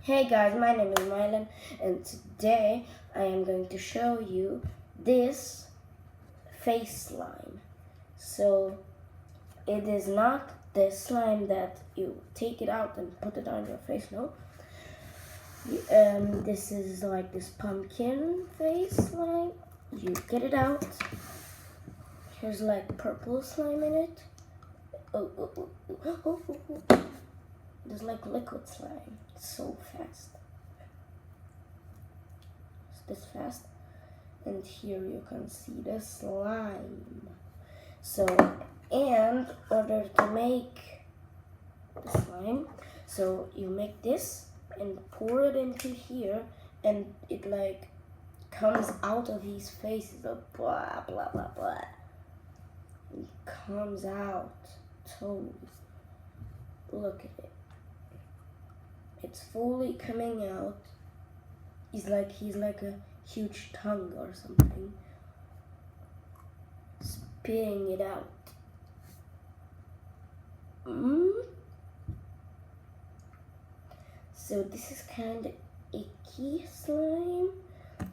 Hey guys, my name is Mylan, and today I am going to show you this face slime. So it is not the slime that you take it out and put it on your face, no. This is like this pumpkin face slime. You get it out. Here's like purple slime in it. There's like liquid slime. It's so fast. It's this fast. And here you can see the slime. So, in order to make the slime, so you make this and pour it into here, and it like comes out of his faces. Blah blah blah blah. It comes out totally. Look at it. It's fully coming out. He's like a huge tongue or something. Spitting it out. So this is kind of icky slime.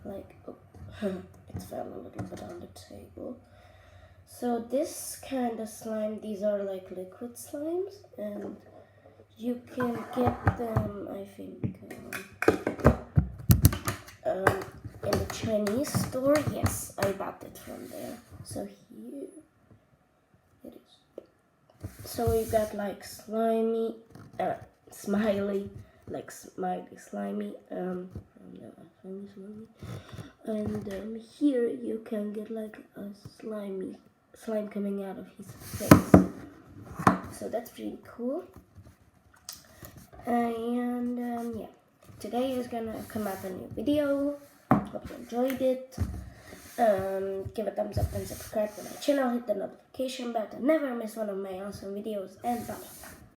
Like, it fell a little bit on the table. So this kind of slime, these are like liquid slimes, and you can get them, I think, in the Chinese store. Yes, I bought it from there. So here it is. So we got like slimy, smiley, like smiley, slimy, and here you can get like a slime coming out of his face. So that's pretty cool. And yeah, today is gonna come out a new video. Hope you enjoyed it. Give a thumbs up and subscribe to my channel. Hit the notification bell to never miss one of my awesome videos. And bye.